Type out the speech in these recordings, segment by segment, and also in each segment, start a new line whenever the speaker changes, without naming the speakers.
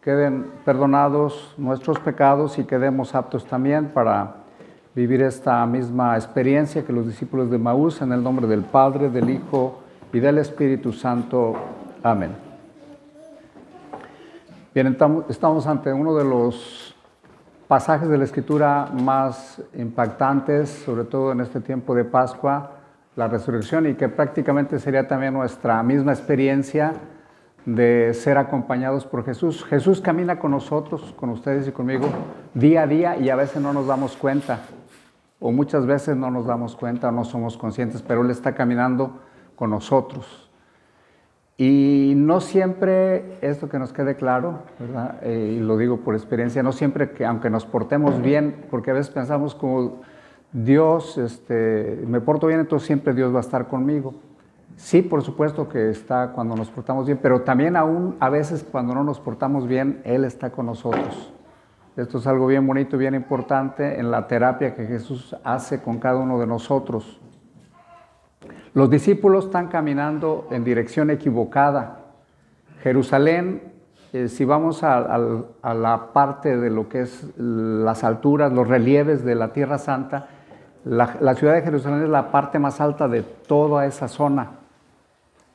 queden perdonados nuestros pecados y quedemos aptos también para vivir esta misma experiencia que los discípulos de Emaús, en el nombre del Padre, del Hijo y del Espíritu Santo. Amén. Bien, estamos ante uno de los pasajes de la Escritura más impactantes, sobre todo en este tiempo de Pascua, la resurrección, y que prácticamente sería también nuestra misma experiencia de ser acompañados por Jesús. Jesús camina con nosotros, con ustedes y conmigo, día a día, y a veces no nos damos cuenta, o muchas veces no nos damos cuenta, no somos conscientes, pero Él está caminando con nosotros. Y no siempre, esto que nos quede claro, ¿verdad? Y lo digo por experiencia, no siempre que aunque nos portemos bien, porque a veces pensamos como Dios, me porto bien, entonces siempre Dios va a estar conmigo. Sí, por supuesto que está cuando nos portamos bien, pero también aún a veces cuando no nos portamos bien, Él está con nosotros. Esto es algo bien bonito, bien importante en la terapia que Jesús hace con cada uno de nosotros. Los discípulos están caminando en dirección equivocada. Jerusalén, si vamos a la parte de lo que es las alturas, los relieves de la Tierra Santa, la ciudad de Jerusalén es la parte más alta de toda esa zona.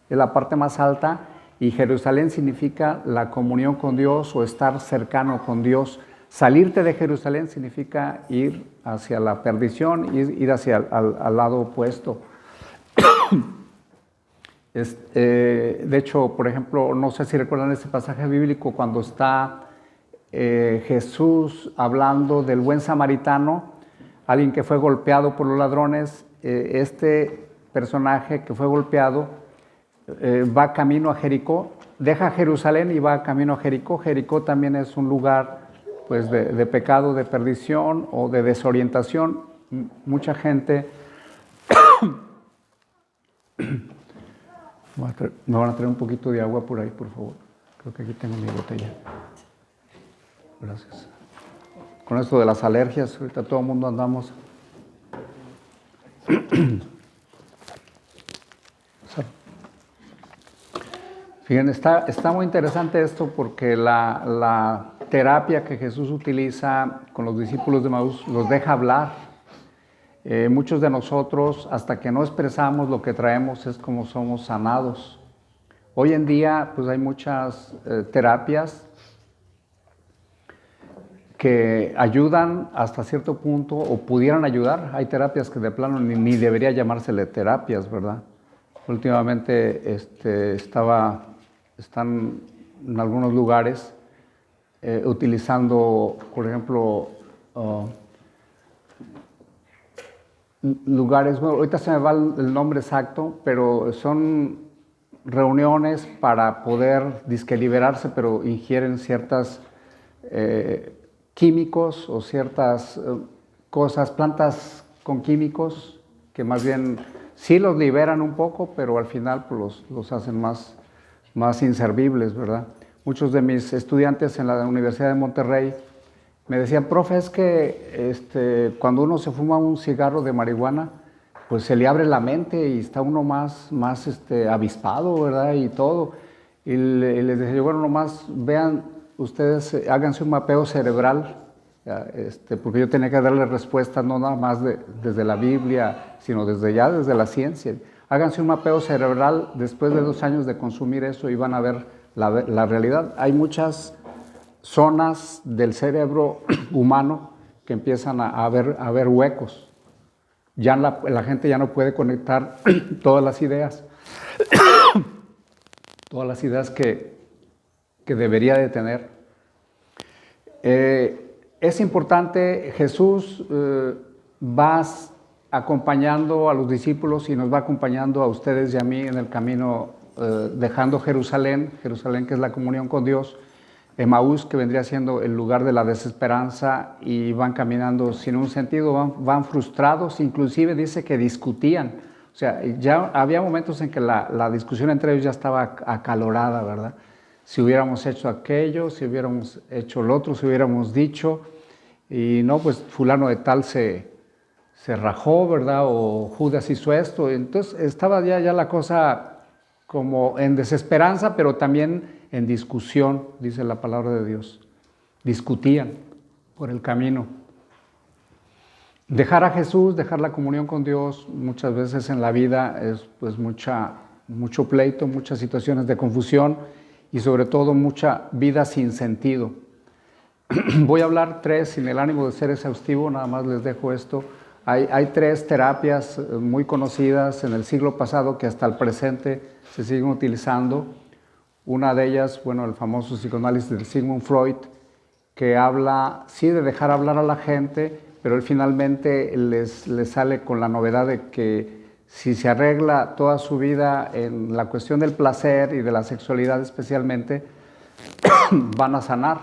Es la parte más alta, y Jerusalén significa la comunión con Dios o estar cercano con Dios. Salirte de Jerusalén significa ir hacia la perdición, ir hacia al lado opuesto. De hecho, por ejemplo, no sé si recuerdan ese pasaje bíblico cuando está Jesús hablando del buen samaritano, alguien que fue golpeado por los ladrones. Este personaje que fue golpeado va camino a Jericó, deja Jerusalén y va camino a Jericó. Jericó también es un lugar pues, de pecado, de perdición o de desorientación. Mucha gente... Me van a traer un poquito de agua por ahí, por favor. Creo que aquí tengo mi botella. Gracias. Con esto de las alergias, ahorita todo el mundo andamos. Fíjense, está muy interesante esto porque la terapia que Jesús utiliza con los discípulos de Emaús los deja hablar. Muchos de nosotros, hasta que no expresamos lo que traemos, es como somos sanados. Hoy en día, pues hay muchas terapias que ayudan hasta cierto punto, o pudieran ayudar. Hay terapias que de plano ni debería llamársele terapias, ¿verdad? Últimamente están en algunos lugares utilizando, por ejemplo, lugares, bueno, ahorita se me va el nombre exacto, pero son reuniones para poder liberarse, pero ingieren ciertas químicos o ciertas cosas, plantas con químicos que más bien sí los liberan un poco, pero al final pues, los hacen más inservibles, ¿verdad? Muchos de mis estudiantes en la Universidad de Monterrey me decían, profe, es que cuando uno se fuma un cigarro de marihuana, pues se le abre la mente y está uno más avispado, ¿verdad? Y todo. Y les decía yo, bueno, nomás vean, ustedes háganse un mapeo cerebral, porque yo tenía que darle respuesta no nada más desde la Biblia, sino desde la ciencia. Háganse un mapeo cerebral después de 2 años de consumir eso y van a ver la realidad. Hay muchas zonas del cerebro humano que empiezan a ver huecos. Ya la gente ya no puede conectar todas las ideas que debería de tener. Es importante, Jesús va acompañando a los discípulos y nos va acompañando a ustedes y a mí en el camino, dejando Jerusalén que es la comunión con Dios, Emaús, que vendría siendo el lugar de la desesperanza, y van caminando sin un sentido, van frustrados, inclusive dice que discutían. O sea, ya había momentos en que la discusión entre ellos ya estaba acalorada, ¿verdad? Si hubiéramos hecho aquello, si hubiéramos hecho lo otro, si hubiéramos dicho, y no, pues fulano de tal se rajó, ¿verdad? O Judas hizo esto. Entonces estaba ya la cosa como en desesperanza, pero también en discusión, dice la palabra de Dios. Discutían por el camino. Dejar a Jesús, dejar la comunión con Dios, muchas veces en la vida es pues mucho pleito, muchas situaciones de confusión y sobre todo mucha vida sin sentido. Voy a hablar tres, sin el ánimo de ser exhaustivo, nada más les dejo esto. Hay tres terapias muy conocidas en el siglo pasado que hasta el presente se siguen utilizando. Una de ellas, bueno, el famoso psicoanálisis de Sigmund Freud, que habla, sí, de dejar hablar a la gente, pero él finalmente les sale con la novedad de que si se arregla toda su vida en la cuestión del placer y de la sexualidad especialmente, van a sanar.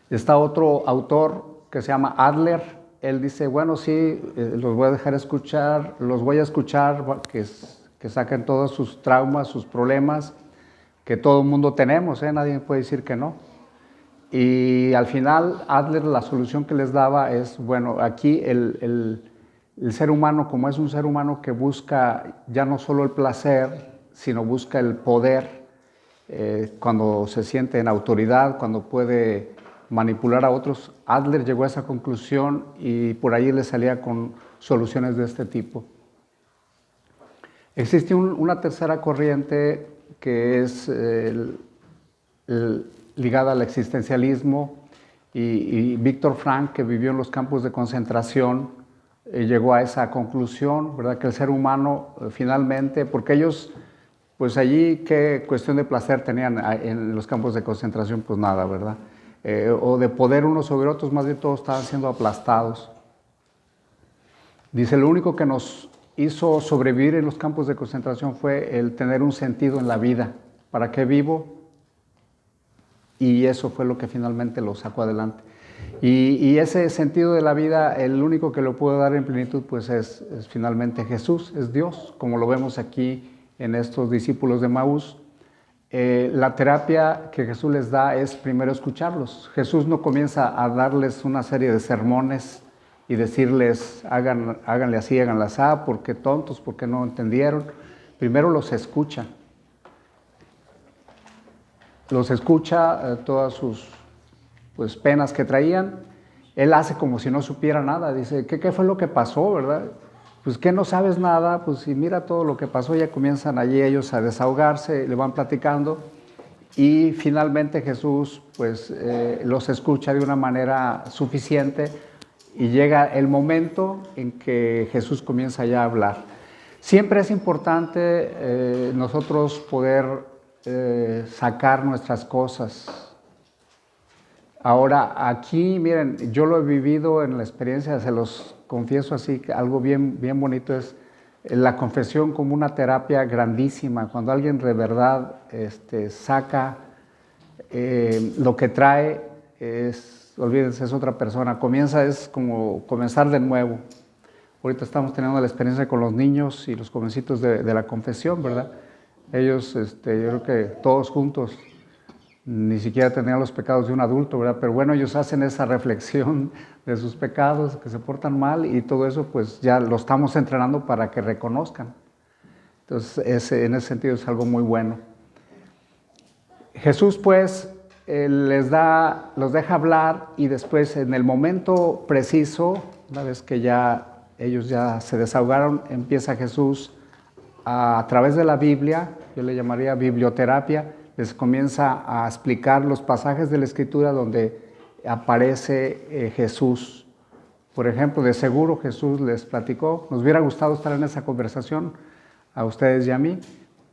Está otro autor que se llama Adler. Él dice, bueno, sí, los voy a dejar escuchar, los voy a escuchar, que saquen todos sus traumas, sus problemas, que todo el mundo tenemos, nadie puede decir que no. Y al final, Adler, la solución que les daba es, bueno, aquí el ser humano, como es un ser humano que busca ya no solo el placer, sino busca el poder, cuando se siente en autoridad, cuando puede manipular a otros, Adler llegó a esa conclusión y por ahí le salía con soluciones de este tipo. Existe una tercera corriente que es ligada al existencialismo y Víctor Frank, que vivió en los campos de concentración, llegó a esa conclusión, ¿verdad? Que el ser humano finalmente, porque ellos, pues allí, ¿qué cuestión de placer tenían en los campos de concentración? Pues nada, ¿verdad? O de poder unos sobre otros, más bien todos estaban siendo aplastados. Dice, lo único que nos hizo sobrevivir en los campos de concentración fue el tener un sentido en la vida. ¿Para qué vivo? Y eso fue lo que finalmente lo sacó adelante. Y ese sentido de la vida, el único que lo puede dar en plenitud, pues es finalmente Jesús, es Dios, como lo vemos aquí en estos discípulos de Maús. La terapia que Jesús les da es primero escucharlos. Jesús no comienza a darles una serie de sermones y decirles, háganle así, háganle así, porque tontos, porque no entendieron. Primero los escucha. Los escucha, todas sus penas que traían. Él hace como si no supiera nada. Dice, ¿qué fue lo que pasó, verdad? Pues que no sabes nada, pues si mira todo lo que pasó, ya comienzan allí ellos a desahogarse, le van platicando y finalmente Jesús pues los escucha de una manera suficiente y llega el momento en que Jesús comienza ya a hablar. Siempre es importante nosotros poder sacar nuestras cosas. Ahora, aquí, miren, yo lo he vivido en la experiencia, se los confieso así, algo bien bonito es la confesión como una terapia grandísima. Cuando alguien de verdad saca lo que trae, olvídense, es otra persona. Es como comenzar de nuevo. Ahorita estamos teniendo la experiencia con los niños y los jovencitos de la confesión, ¿verdad? Ellos, yo creo que todos juntos, ni siquiera tenían los pecados de un adulto, ¿verdad? Pero bueno, ellos hacen esa reflexión de sus pecados, que se portan mal y todo eso, pues ya lo estamos entrenando para que reconozcan. Entonces, en ese sentido es algo muy bueno. Jesús, pues, los deja hablar y después, en el momento preciso, una vez que ellos ya se desahogaron, empieza Jesús a través de la Biblia, yo le llamaría biblioterapia, les comienza a explicar los pasajes de la Escritura donde aparece Jesús. Por ejemplo, de seguro Jesús les platicó, nos hubiera gustado estar en esa conversación, a ustedes y a mí,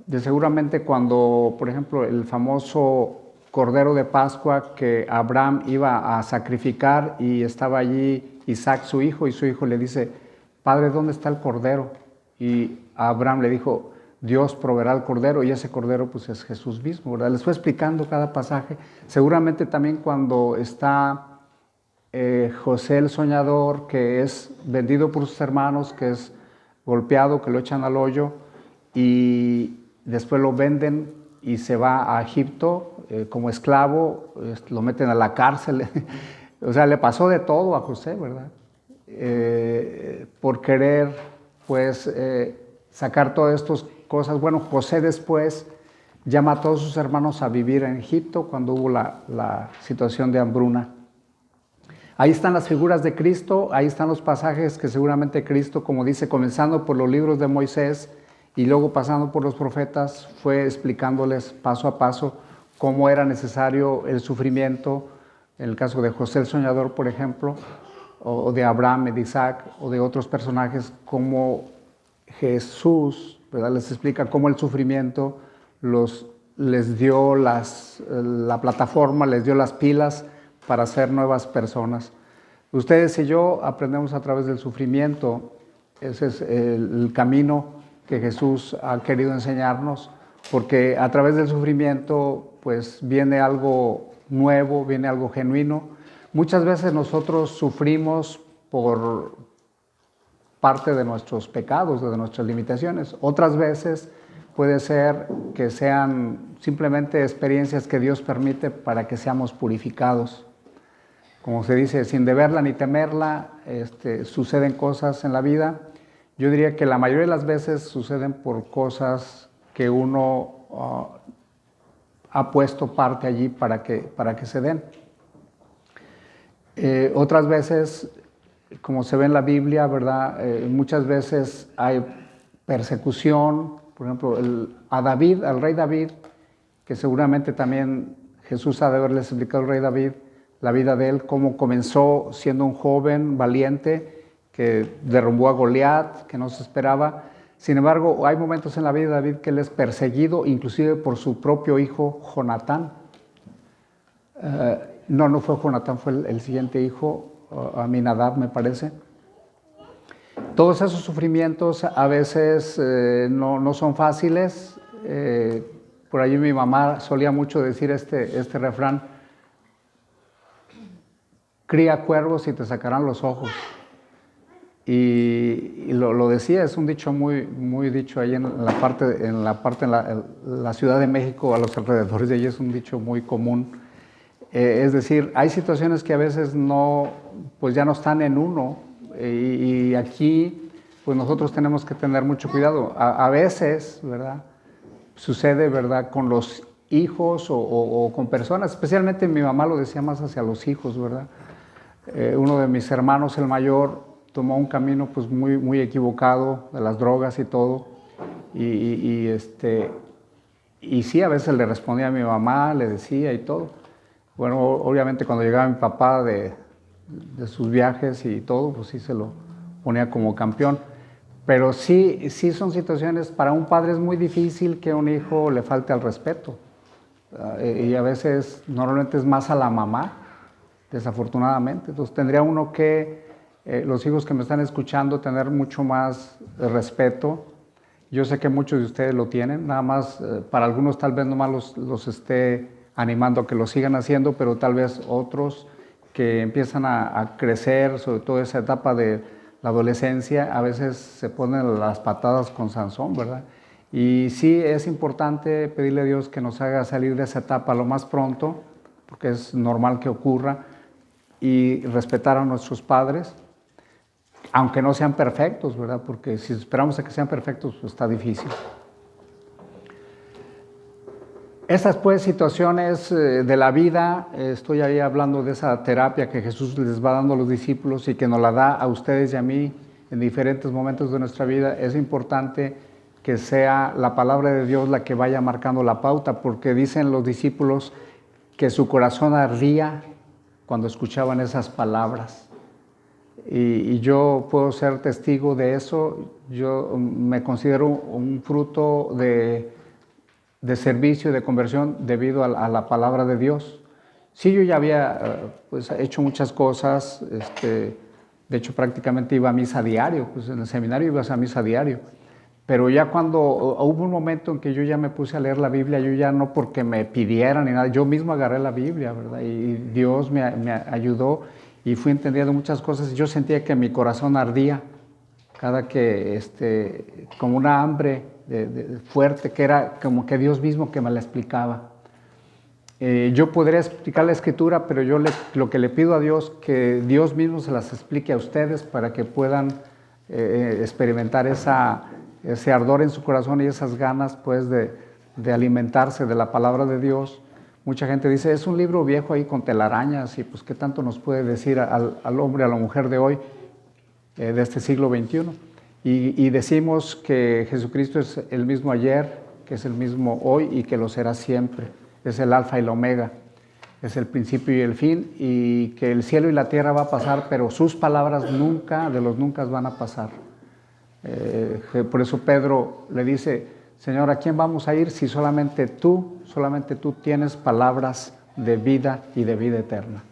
de seguramente cuando, por ejemplo, el famoso Cordero de Pascua que Abraham iba a sacrificar y estaba allí Isaac, su hijo, y su hijo le dice, Padre, ¿dónde está el Cordero? Y Abraham le dijo, Dios proveerá el Cordero, y ese Cordero pues es Jesús mismo, ¿verdad? Les fue explicando cada pasaje. Seguramente también cuando está José el soñador, que es vendido por sus hermanos, que es golpeado, que lo echan al hoyo, y después lo venden y se va a Egipto como esclavo, lo meten a la cárcel. O sea, le pasó de todo a José, ¿verdad? Por querer, pues, sacar todas estas cosas. Bueno, José después llama a todos sus hermanos a vivir en Egipto cuando hubo la situación de hambruna. Ahí están las figuras de Cristo, ahí están los pasajes que seguramente Cristo, como dice, comenzando por los libros de Moisés y luego pasando por los profetas, fue explicándoles paso a paso cómo era necesario el sufrimiento, en el caso de José el Soñador, por ejemplo, o de Abraham, de Isaac, o de otros personajes, cómo Jesús, ¿verdad?, les explica cómo el sufrimiento les dio la plataforma, les dio las pilas para ser nuevas personas. Ustedes y yo aprendemos a través del sufrimiento. Ese es el camino que Jesús ha querido enseñarnos, porque a través del sufrimiento pues viene algo nuevo, viene algo genuino. Muchas veces nosotros sufrimos por parte de nuestros pecados, de nuestras limitaciones. Otras veces puede ser que sean simplemente experiencias que Dios permite para que seamos purificados. Como se dice, sin deberla ni temerla, suceden cosas en la vida. Yo diría que la mayoría de las veces suceden por cosas que uno ha puesto parte allí para que se den. Otras veces, como se ve en la Biblia, ¿verdad? Muchas veces hay persecución. Por ejemplo, al rey David, que seguramente también Jesús ha de haberles explicado al rey David, la vida de él, cómo comenzó siendo un joven valiente que derrumbó a Goliat, que no se esperaba. Sin embargo, hay momentos en la vida de David que él es perseguido, inclusive por su propio hijo Jonatán. No fue Jonatán, fue el siguiente hijo, Aminadab, me parece. Todos esos sufrimientos a veces no son fáciles. Por allí mi mamá solía mucho decir este refrán: cría cuervos y te sacarán los ojos. Y lo decía, es un dicho muy dicho ahí en la Ciudad de México, a los alrededores de allí es un dicho muy común. Es decir, hay situaciones que a veces pues ya no están en uno, y aquí pues nosotros tenemos que tener mucho cuidado. A veces, ¿verdad?, sucede, ¿verdad?, con los hijos o con personas, especialmente mi mamá lo decía más hacia los hijos, ¿verdad? Uno de mis hermanos, el mayor, tomó un camino pues muy equivocado de las drogas y todo, y sí, a veces le respondía a mi mamá, le decía y todo. Bueno, obviamente cuando llegaba mi papá de sus viajes y todo, pues sí se lo ponía como campeón. Pero sí son situaciones, para un padre es muy difícil que a un hijo le falte al respeto. Y a veces, normalmente es más a la mamá, desafortunadamente. Entonces tendría uno que, los hijos que me están escuchando, tener mucho más respeto. Yo sé que muchos de ustedes lo tienen, nada más para algunos tal vez nomás los esté animando a que lo sigan haciendo, pero tal vez otros que empiezan a crecer, sobre todo esa etapa de la adolescencia, a veces se ponen las patadas con Sansón, ¿verdad? Y sí es importante pedirle a Dios que nos haga salir de esa etapa lo más pronto, porque es normal que ocurra, y respetar a nuestros padres, aunque no sean perfectos, ¿verdad? Porque si esperamos a que sean perfectos, pues está difícil. Estas pues situaciones de la vida, estoy ahí hablando de esa terapia que Jesús les va dando a los discípulos y que nos la da a ustedes y a mí en diferentes momentos de nuestra vida. Es importante que sea la palabra de Dios la que vaya marcando la pauta, porque dicen los discípulos que su corazón ardía cuando escuchaban esas palabras. Y yo puedo ser testigo de eso. Yo me considero un fruto de servicio, de conversión, debido a la palabra de Dios. Sí, yo ya había pues, hecho muchas cosas, de hecho prácticamente iba a misa diario, pues en el seminario ibas a misa diario, pero ya cuando hubo un momento en que yo ya me puse a leer la Biblia, yo ya no porque me pidieran ni nada, yo mismo agarré la Biblia, ¿verdad? Y Dios me ayudó y fui entendiendo muchas cosas, y yo sentía que mi corazón ardía cada que, como una hambre fuerte, que era como que Dios mismo que me la explicaba. Yo podría explicar la Escritura, pero yo lo que le pido a Dios, que Dios mismo se las explique a ustedes para que puedan experimentar ese ardor en su corazón y esas ganas pues de de alimentarse de la palabra de Dios. Mucha gente dice, es un libro viejo ahí con telarañas y pues qué tanto nos puede decir al hombre, a la mujer de hoy, de este siglo XXI. Y decimos que Jesucristo es el mismo ayer, que es el mismo hoy y que lo será siempre. Es el alfa y el omega, es el principio y el fin, y que el cielo y la tierra va a pasar, pero sus palabras nunca, de los nunca van a pasar. Por eso Pedro le dice, Señor, ¿a quién vamos a ir si solamente tú tienes palabras de vida y de vida eterna?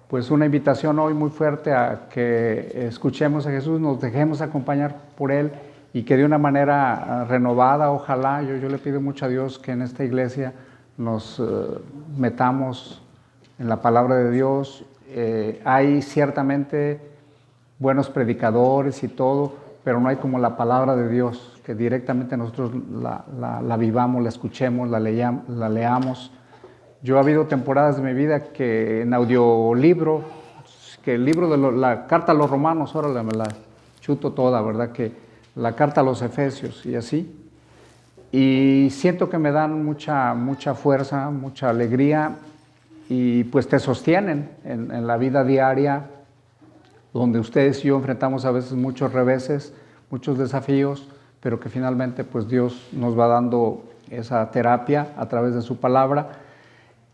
Pues una invitación hoy muy fuerte a que escuchemos a Jesús, nos dejemos acompañar por Él y que de una manera renovada, ojalá, yo le pido mucho a Dios que en esta iglesia nos metamos en la palabra de Dios. Hay ciertamente buenos predicadores y todo, pero no hay como la palabra de Dios, que directamente nosotros la vivamos, la escuchemos, la leamos. Yo ha habido temporadas de mi vida que en audiolibro, que el libro de la carta a los romanos, ahora me la chuto toda, ¿verdad? Que la carta a los efesios y así. Y siento que me dan mucha fuerza, mucha alegría y pues te sostienen en la vida diaria, donde ustedes y yo enfrentamos a veces muchos reveses, muchos desafíos, pero que finalmente pues Dios nos va dando esa terapia a través de su palabra.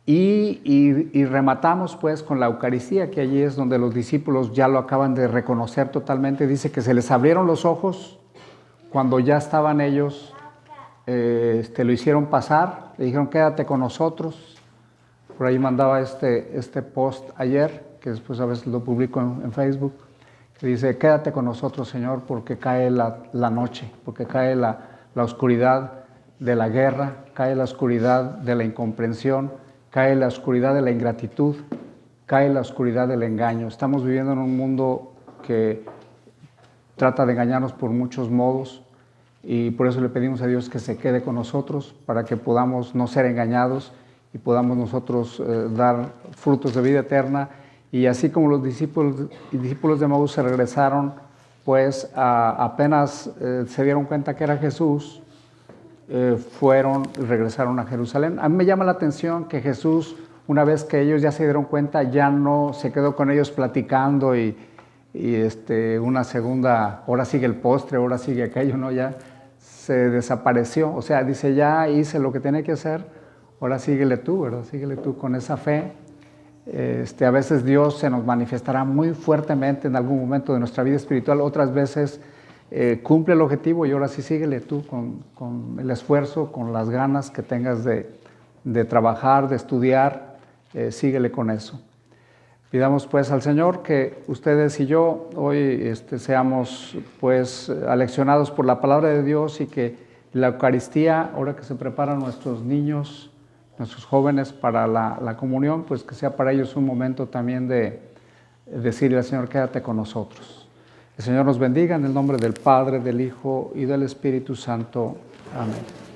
Y rematamos pues con la Eucaristía, que allí es donde los discípulos ya lo acaban de reconocer totalmente. Dice que se les abrieron los ojos cuando ya estaban ellos, lo hicieron pasar, le dijeron quédate con nosotros. Por ahí mandaba este post ayer, que después a veces lo publico en Facebook, que dice quédate con nosotros, Señor, porque cae la noche, porque cae la oscuridad de la guerra, cae la oscuridad de la incomprensión, cae la oscuridad de la ingratitud, cae la oscuridad del engaño. Estamos viviendo en un mundo que trata de engañarnos por muchos modos y por eso le pedimos a Dios que se quede con nosotros para que podamos no ser engañados y podamos nosotros dar frutos de vida eterna. Y así como los discípulos de Emaús se regresaron, pues apenas se dieron cuenta que era Jesús, fueron y regresaron a Jerusalén. A mí me llama la atención que Jesús, una vez que ellos ya se dieron cuenta, ya no se quedó con ellos platicando y una segunda, ahora sigue el postre, ahora sigue aquello, ¿no? Ya se desapareció. O sea, dice, ya hice lo que tenía que hacer, ahora síguele tú, ¿verdad? Síguele tú con esa fe. A veces Dios se nos manifestará muy fuertemente en algún momento de nuestra vida espiritual, otras veces cumple el objetivo y ahora sí síguele tú con el esfuerzo, con las ganas que tengas de trabajar, de estudiar, síguele con eso. Pidamos pues al Señor que ustedes y yo hoy seamos pues aleccionados por la palabra de Dios y que la Eucaristía, ahora que se preparan nuestros niños, nuestros jóvenes para la comunión, pues que sea para ellos un momento también de decirle al Señor, quédate con nosotros. El Señor nos bendiga en el nombre del Padre, del Hijo y del Espíritu Santo. Amén.